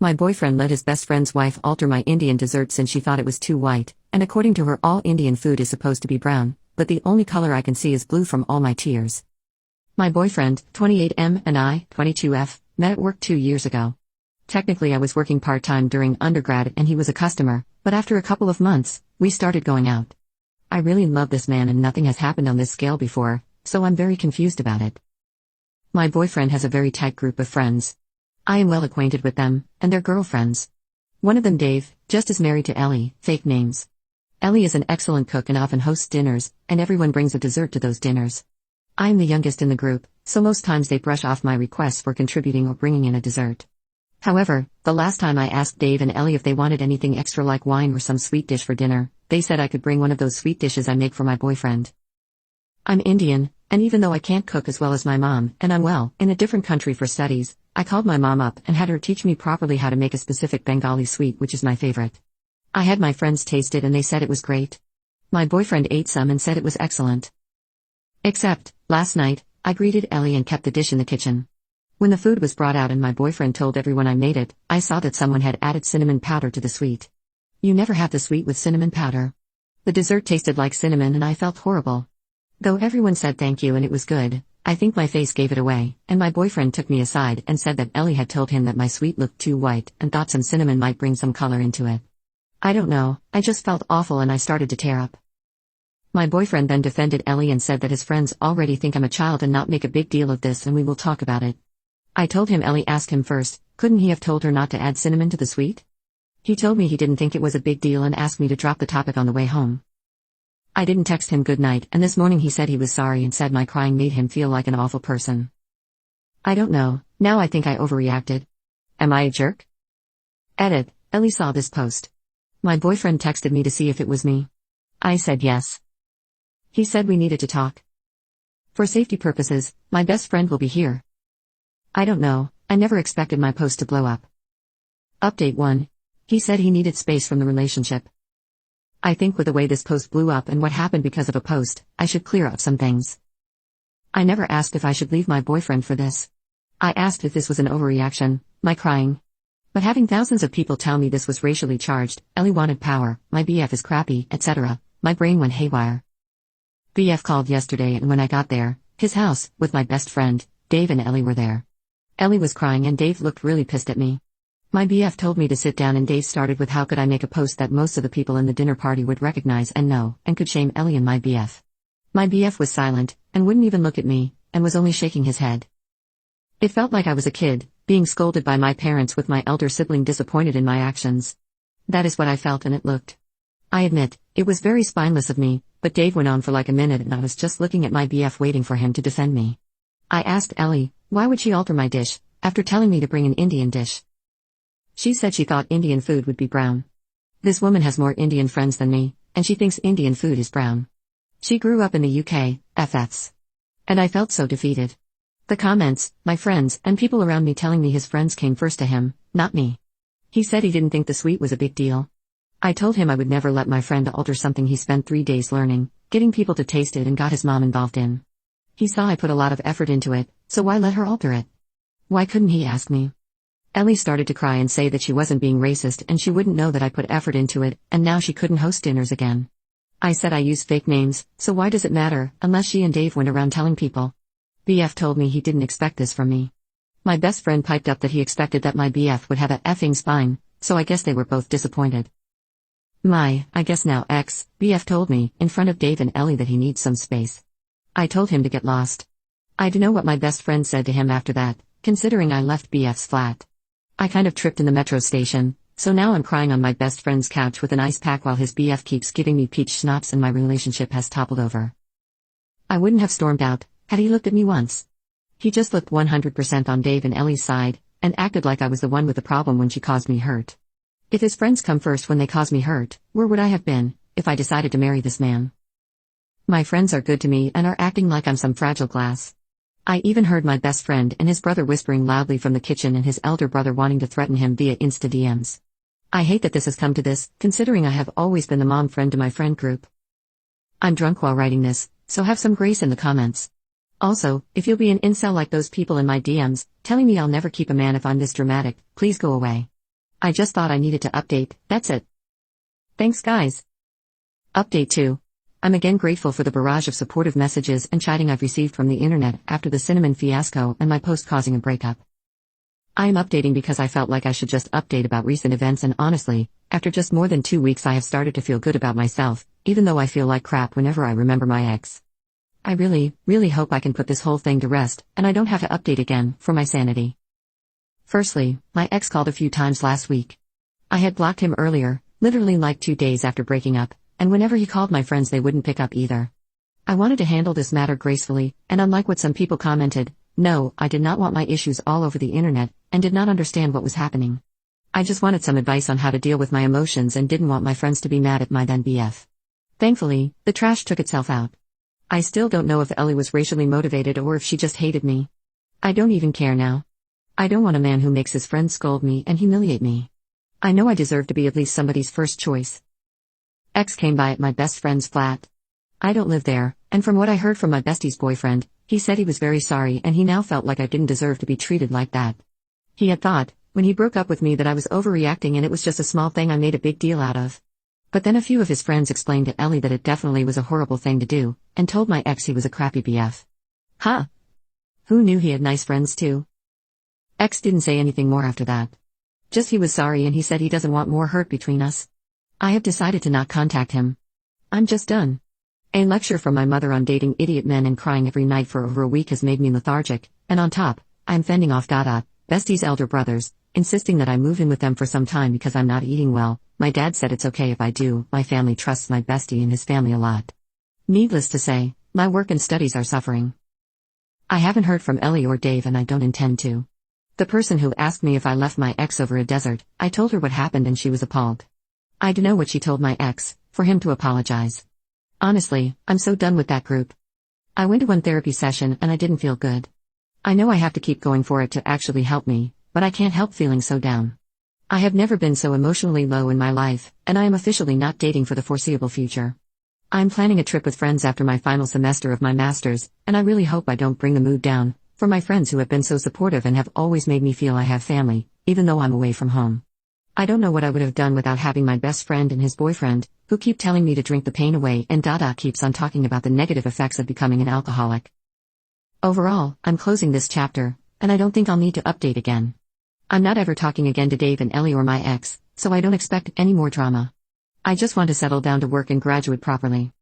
My boyfriend let his best friend's wife alter my Indian dessert since she thought it was too white, and according to her all Indian food is supposed to be brown, but the only color I can see is blue from all my tears. My boyfriend, 28M, and I, 22F, met at work 2 years ago. Technically I was working part-time during undergrad and he was a customer, but after a couple of months, we started going out. I really love this man and nothing has happened on this scale before, so I'm very confused about it. My boyfriend has a very tight group of friends. I am well acquainted with them, and their girlfriends. One of them, Dave, just is married to Ellie, fake names. Ellie is an excellent cook and often hosts dinners, and everyone brings a dessert to those dinners. I am the youngest in the group, so most times they brush off my requests for contributing or bringing in a dessert. However, the last time I asked Dave and Ellie if they wanted anything extra like wine or some sweet dish for dinner, they said I could bring one of those sweet dishes I make for my boyfriend. I'm Indian, and even though I can't cook as well as my mom, and I'm in a different country for studies, I called my mom up and had her teach me properly how to make a specific Bengali sweet which is my favorite. I had my friends taste it and they said it was great. My boyfriend ate some and said it was excellent. Except, last night, I greeted Ellie and kept the dish in the kitchen. When the food was brought out and my boyfriend told everyone I made it, I saw that someone had added cinnamon powder to the sweet. You never have the sweet with cinnamon powder. The dessert tasted like cinnamon and I felt horrible. Though everyone said thank you and it was good, I think my face gave it away, and my boyfriend took me aside and said that Ellie had told him that my sweet looked too white and thought some cinnamon might bring some color into it. I don't know, I just felt awful and I started to tear up. My boyfriend then defended Ellie and said that his friends already think I'm a child and not make a big deal of this and we will talk about it. I told him Ellie asked him first, couldn't he have told her not to add cinnamon to the sweet? He told me he didn't think it was a big deal and asked me to drop the topic on the way home. I didn't text him good night and this morning he said he was sorry and said my crying made him feel like an awful person. I don't know, now I think I overreacted. Am I a jerk? Edit, Ellie saw this post. My boyfriend texted me to see if it was me. I said yes. He said we needed to talk. For safety purposes, my best friend will be here. I don't know, I never expected my post to blow up. Update 1. He said he needed space from the relationship. I think with the way this post blew up and what happened because of a post, I should clear up some things. I never asked if I should leave my boyfriend for this. I asked if this was an overreaction, my crying. But having thousands of people tell me this was racially charged, Ellie wanted power, my BF is crappy, etc., my brain went haywire. BF called yesterday and when I got there, his house, with my best friend, Dave and Ellie were there. Ellie was crying and Dave looked really pissed at me. My BF told me to sit down and Dave started with how could I make a post that most of the people in the dinner party would recognize and know, and could shame Ellie and my BF. My BF was silent, and wouldn't even look at me, and was only shaking his head. It felt like I was a kid, being scolded by my parents with my elder sibling disappointed in my actions. That is what I felt and it looked. I admit, it was very spineless of me, but Dave went on for like a minute and I was just looking at my BF waiting for him to defend me. I asked Ellie, why would she alter my dish, after telling me to bring an Indian dish? She said she thought Indian food would be brown. This woman has more Indian friends than me, and she thinks Indian food is brown. She grew up in the UK, FFs. And I felt so defeated. The comments, my friends, and people around me telling me his friends came first to him, not me. He said he didn't think the sweet was a big deal. I told him I would never let my friend alter something he spent 3 days learning, getting people to taste it and got his mom involved in. He saw I put a lot of effort into it, so why let her alter it? Why couldn't he ask me? Ellie started to cry and say that she wasn't being racist and she wouldn't know that I put effort into it, and now she couldn't host dinners again. I said I used fake names, so why does it matter, unless she and Dave went around telling people? BF told me he didn't expect this from me. My best friend piped up that he expected that my BF would have a effing spine, so I guess they were both disappointed. I guess now BF told me, in front of Dave and Ellie that he needs some space. I told him to get lost. I don't know what my best friend said to him after that, considering I left BF's flat. I kind of tripped in the metro station, so now I'm crying on my best friend's couch with an ice pack while his BF keeps giving me peach schnapps and my relationship has toppled over. I wouldn't have stormed out, had he looked at me once. He just looked 100% on Dave and Ellie's side, and acted like I was the one with the problem when she caused me hurt. If his friends come first when they cause me hurt, where would I have been, if I decided to marry this man? My friends are good to me and are acting like I'm some fragile glass. I even heard my best friend and his brother whispering loudly from the kitchen and his elder brother wanting to threaten him via Insta DMs. I hate that this has come to this, considering I have always been the mom friend to my friend group. I'm drunk while writing this, so have some grace in the comments. Also, if you'll be an incel like those people in my DMs, telling me I'll never keep a man if I'm this dramatic, please go away. I just thought I needed to update, that's it. Thanks guys. Update 2. I'm again grateful for the barrage of supportive messages and chatting I've received from the internet after the cinnamon fiasco and my post causing a breakup. I am updating because I felt like I should just update about recent events, and honestly, after just more than 2 weeks I have started to feel good about myself, even though I feel like crap whenever I remember my ex. I really hope I can put this whole thing to rest, and I don't have to update again, for my sanity. Firstly, my ex called a few times last week. I had blocked him earlier, literally like 2 days after breaking up, and whenever he called my friends they wouldn't pick up either. I wanted to handle this matter gracefully, and unlike what some people commented, no, I did not want my issues all over the internet, and did not understand what was happening. I just wanted some advice on how to deal with my emotions and didn't want my friends to be mad at my then BF. Thankfully, the trash took itself out. I still don't know if Ellie was racially motivated or if she just hated me. I don't even care now. I don't want a man who makes his friends scold me and humiliate me. I know I deserve to be at least somebody's first choice. Ex came by at my best friend's flat. I don't live there, and from what I heard from my bestie's boyfriend, he said he was very sorry and he now felt like I didn't deserve to be treated like that. He had thought, when he broke up with me, that I was overreacting and it was just a small thing I made a big deal out of. But then a few of his friends explained to Ellie that it definitely was a horrible thing to do, and told my ex he was a crappy BF. Huh? Who knew he had nice friends too? Ex didn't say anything more after that. Just he was sorry and he said he doesn't want more hurt between us. I have decided to not contact him. I'm just done. A lecture from my mother on dating idiot men and crying every night for over a week has made me lethargic, and on top, I'm fending off bestie's elder brothers, insisting that I move in with them for some time because I'm not eating well. My dad said it's okay if I do. My family trusts my bestie and his family a lot. Needless to say, my work and studies are suffering. I haven't heard from Ellie or Dave and I don't intend to. The person who asked me if I left my ex over a desert, I told her what happened and she was appalled. I don't know what she told my ex, for him to apologize. Honestly, I'm so done with that group. I went to one therapy session and I didn't feel good. I know I have to keep going for it to actually help me, but I can't help feeling so down. I have never been so emotionally low in my life, and I am officially not dating for the foreseeable future. I'm planning a trip with friends after my final semester of my master's, and I really hope I don't bring the mood down, for my friends who have been so supportive and have always made me feel I have family, even though I'm away from home. I don't know what I would have done without having my best friend and his boyfriend, who keep telling me to drink the pain away, and Dada keeps on talking about the negative effects of becoming an alcoholic. Overall, I'm closing this chapter, and I don't think I'll need to update again. I'm not ever talking again to Dave and Ellie or my ex, so I don't expect any more drama. I just want to settle down to work and graduate properly.